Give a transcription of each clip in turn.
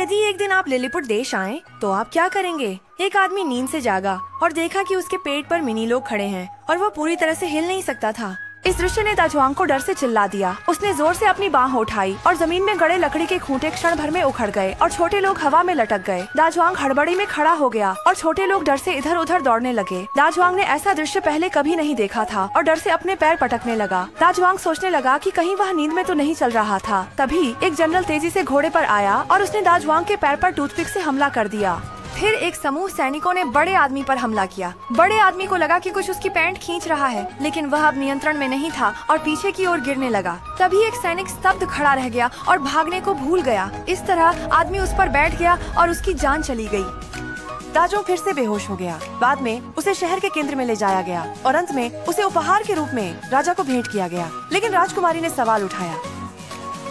यदि एक दिन आप लिलीपुट देश आएं, तो आप क्या करेंगे? एक आदमी नींद से जागा और देखा कि उसके पेट पर मिनी लोग खड़े हैं और वो पूरी तरह से हिल नहीं सकता था। इस दृश्य ने दाजुआंग को डर से चिल्ला दिया। उसने जोर से अपनी बाह उठाई और जमीन में गड़े लकड़ी के खूंटे क्षण भर में उखड़ गए और छोटे लोग हवा में लटक गए। दाजुआंग हड़बड़ी में खड़ा हो गया और छोटे लोग डर से इधर उधर दौड़ने लगे। दाजुआंग ने ऐसा दृश्य पहले कभी नहीं देखा था और डर से अपने पैर पटकने लगा। दाजुआंग सोचने लगा कि कहीं वह नींद में तो नहीं चल रहा था। तभी एक जनरल तेजी से घोड़े पर आया और उसने दाजुआंग के पैर पर टूथपिक से हमला कर दिया। फिर एक समूह सैनिकों ने बड़े आदमी पर हमला किया। बड़े आदमी को लगा कि कुछ उसकी पैंट खींच रहा है, लेकिन वह अब नियंत्रण में नहीं था और पीछे की ओर गिरने लगा। तभी एक सैनिक स्तब्ध खड़ा रह गया और भागने को भूल गया। इस तरह आदमी उस पर बैठ गया और उसकी जान चली गई। दाजुआंग फिर से बेहोश हो गया। बाद में उसे शहर के केंद्र में ले जाया गया और अंत में उसे उपहार के रूप में राजा को भेंट किया गया। लेकिन राजकुमारी ने सवाल उठाया,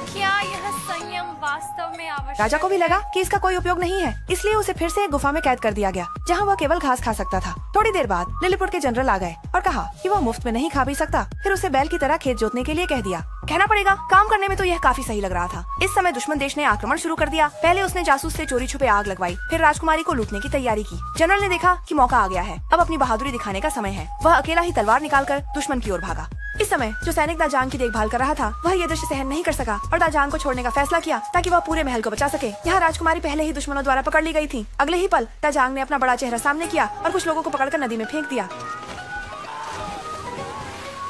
क्या यह संयम वास्तव में आवश्यक? राजा को भी लगा कि इसका कोई उपयोग नहीं है, इसलिए उसे फिर से एक गुफा में कैद कर दिया गया, जहां वह केवल घास खा सकता था। थोड़ी देर बाद लिलीपुट के जनरल आ गए और कहा कि वह मुफ्त में नहीं खा भी सकता। फिर उसे बैल की तरह खेत जोतने के लिए कह दिया। कहना पड़ेगा, काम करने में तो यह काफी सही लग रहा था। इस समय दुश्मन देश ने आक्रमण शुरू कर दिया। पहले उसने जासूस से चोरी छुपे आग लगवाई, फिर राजकुमारी को लूटने की तैयारी की। जनरल ने देखा कि मौका आ गया है, अब अपनी बहादुरी दिखाने का समय है। वह अकेला ही तलवार निकालकर दुश्मन की ओर भागा। इस समय जो सैनिक दाजांग की देखभाल कर रहा था, वह यह दृश्य सहन नहीं कर सका और दाजांग को छोड़ने का फैसला किया ताकि वह पूरे महल को बचा सके। यहाँ राजकुमारी पहले ही दुश्मनों द्वारा पकड़ ली गई थी। अगले ही पल दाजांग ने अपना बड़ा चेहरा सामने किया और कुछ लोगों को पकड़कर नदी में फेंक दिया।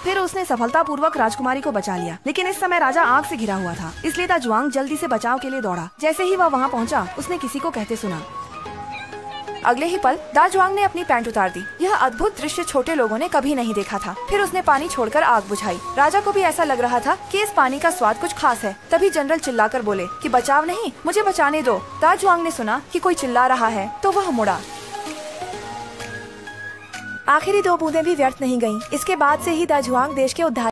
फिर उसने सफलतापूर्वक राजकुमारी को बचा लिया। लेकिन इस समय राजा आग से घिरा हुआ था, इसलिए दाजुआंग जल्दी से बचाव के लिए दौड़ा। जैसे ही वह वहाँ पहुँचा, उसने किसी को कहते सुना। अगले ही पल दाजुआंग ने अपनी पैंट उतार दी। यह अद्भुत दृश्य छोटे लोगों ने कभी नहीं देखा था। फिर उसने पानी छोड़कर आग बुझाई। राजा को भी ऐसा लग रहा था कि इस पानी का स्वाद कुछ खास है। तभी जनरल चिल्लाकर बोले कि बचाव नहीं, मुझे बचाने दो। दाजुआंग ने सुना कि कोई चिल्ला रहा है तो वह मुड़ा। आखिरी 2 बूंदें भी व्यर्थ नहीं गईं। इसके बाद से ही दाजुआंग देश के उद्धार